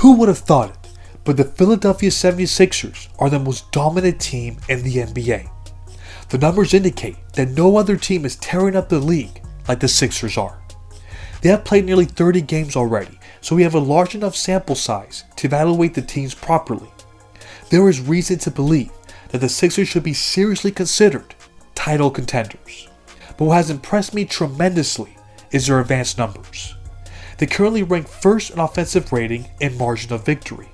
Who would have thought it? But the Philadelphia 76ers are the most dominant team in the NBA. The numbers indicate that no other team is tearing up the league like the Sixers are. They have played nearly 30 games already, so we have a large enough sample size to evaluate the teams properly. There is reason to believe that the Sixers should be seriously considered title contenders. But what has impressed me tremendously is their advanced numbers. They currently rank first in offensive rating and margin of victory.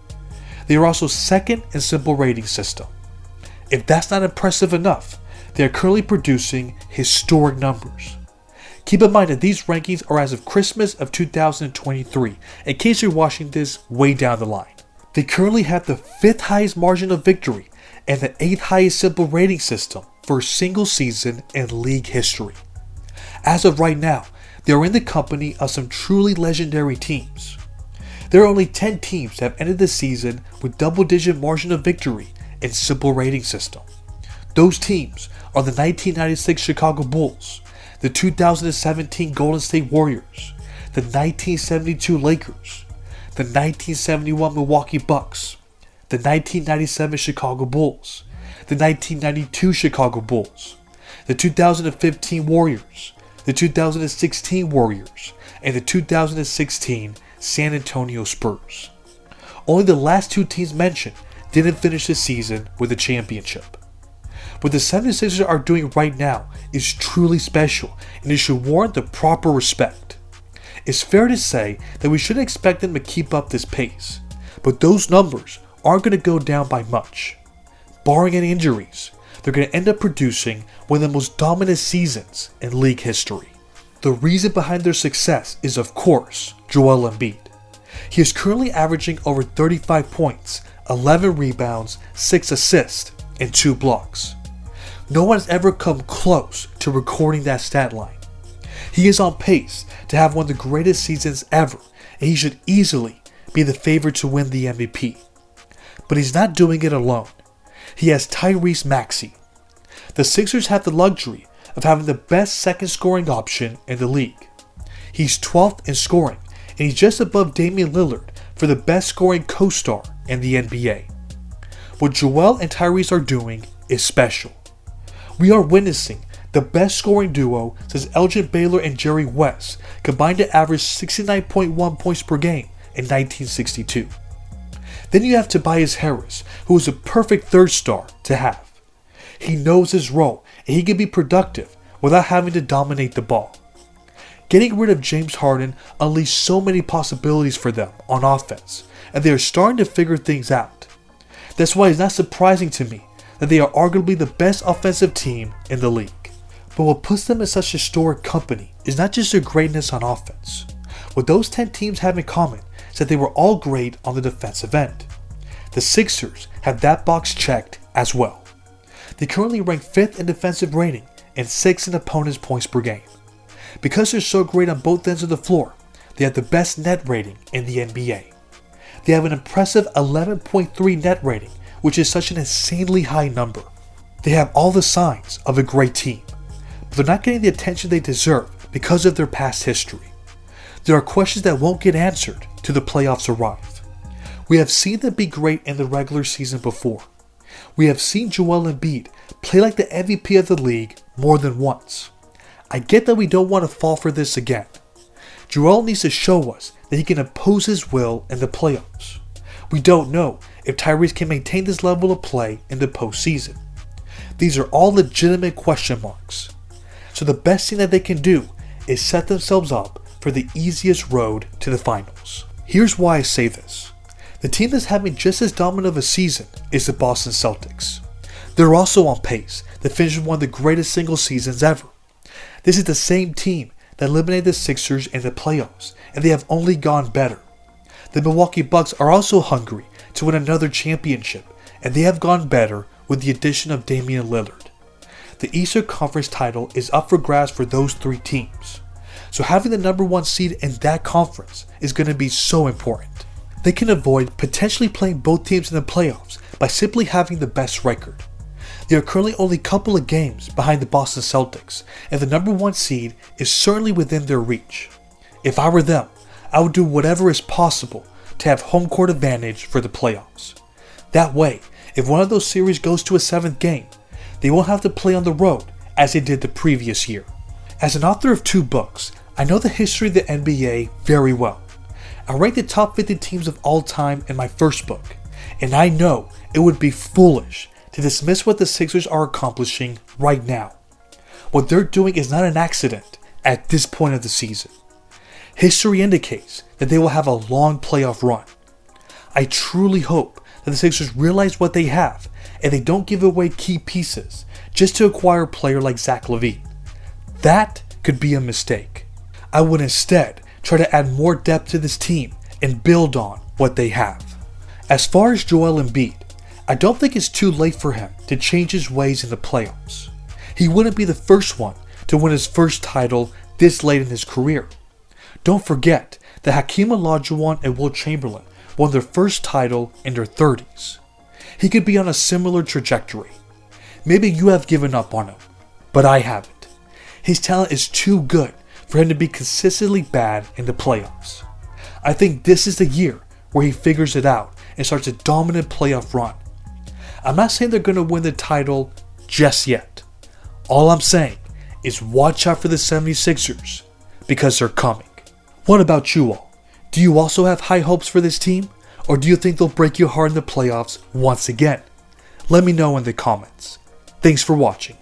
They are also second in simple rating system. If that's not impressive enough, they are currently producing historic numbers. Keep in mind that these rankings are as of Christmas of 2023, in case you're watching this way down the line. They currently have the 5th highest margin of victory and the 8th highest simple rating system for a single season in league history. As of right now, they are in the company of some truly legendary teams. There are only 10 teams that have ended the season with double-digit margin of victory and simple rating system. Those teams are the 1996 Chicago Bulls, the 2017 Golden State Warriors, the 1972 Lakers, the 1971 Milwaukee Bucks, the 1997 Chicago Bulls, the 1992 Chicago Bulls, the 2015 Warriors, the 2016 Warriors, and the 2016 San Antonio Spurs. Only the last two teams mentioned didn't finish the season with a championship. What the 76ers are doing right now is truly special, and it should warrant the proper respect. It's fair to say that we shouldn't expect them to keep up this pace, but those numbers aren't going to go down by much. Barring any injuries, they're going to end up producing one of the most dominant seasons in league history. The reason behind their success is, of course, Joel Embiid. He is currently averaging over 35 points, 11 rebounds, 6 assists, and 2 blocks. No one has ever come close to recording that stat line. He is on pace to have one of the greatest seasons ever, and he should easily be the favorite to win the MVP. But he's not doing it alone. He has Tyrese Maxey. The Sixers have the luxury of having the best second scoring option in the league. He's 12th in scoring, and he's just above Damian Lillard for the best scoring co-star in the NBA. What Joel and Tyrese are doing is special. We are witnessing the best scoring duo since Elgin Baylor and Jerry West combined to average 69.1 points per game in 1962. Then you have Tobias Harris, who is a perfect third star to have. He knows his role and he can be productive without having to dominate the ball. Getting rid of James Harden unleashed so many possibilities for them on offense, and they are starting to figure things out. That's why it's not surprising to me that they are arguably the best offensive team in the league. But what puts them in such historic company is not just their greatness on offense. What those 10 teams have in common is that they were all great on the defensive end. The Sixers have that box checked as well. They currently rank 5th in defensive rating and 6th in opponents' points per game. Because they're so great on both ends of the floor, they have the best net rating in the NBA. They have an impressive 11.3 net rating, which is such an insanely high number. They have all the signs of a great team, but they're not getting the attention they deserve because of their past history. There are questions that won't get answered till the playoffs arrive. We have seen them be great in the regular season before. We have seen Joel Embiid play like the MVP of the league more than once. I get that we don't want to fall for this again. Joel needs to show us that he can impose his will in the playoffs. We don't know if Tyrese can maintain this level of play in the postseason. These are all legitimate question marks. So the best thing that they can do is set themselves up for the easiest road to the finals. Here's why I say this. The team that's having just as dominant of a season is the Boston Celtics. They're also on pace to finish one of the greatest single seasons ever. This is the same team that eliminated the Sixers in the playoffs, and they have only gone better. The Milwaukee Bucks are also hungry to win another championship, and they have gone better with the addition of Damian Lillard. The Eastern Conference title is up for grabs for those 3 teams, so having the number 1 seed in that conference is going to be so important. They can avoid potentially playing both teams in the playoffs by simply having the best record. They are currently only a couple of games behind the Boston Celtics, and the number 1 seed is certainly within their reach. If I were them, I would do whatever is possible to have home court advantage for the playoffs. That way, if one of those series goes to a 7th game, they won't have to play on the road as they did the previous year. As an author of 2 books, I know the history of the NBA very well. I ranked the top 50 teams of all time in my first book, and I know it would be foolish to dismiss what the Sixers are accomplishing right now. What they're doing is not an accident at this point of the season. History indicates that they will have a long playoff run. I truly hope that the Sixers realize what they have and they don't give away key pieces just to acquire a player like Zach LaVine. That could be a mistake. I would instead try to add more depth to this team and build on what they have. As far as Joel Embiid, I don't think it's too late for him to change his ways in the playoffs. He wouldn't be the first one to win his first title this late in his career. Don't forget that Hakeem Olajuwon and Wilt Chamberlain won their first title in their 30s. He could be on a similar trajectory. Maybe you have given up on him, but I haven't. His talent is too good for him to be consistently bad in the playoffs. I think this is the year where he figures it out and starts a dominant playoff run. I'm not saying they're going to win the title just yet. All I'm saying is watch out for the 76ers because they're coming. What about you all? Do you also have high hopes for this team? Or do you think they'll break your heart in the playoffs once again? Let me know in the comments. Thanks for watching.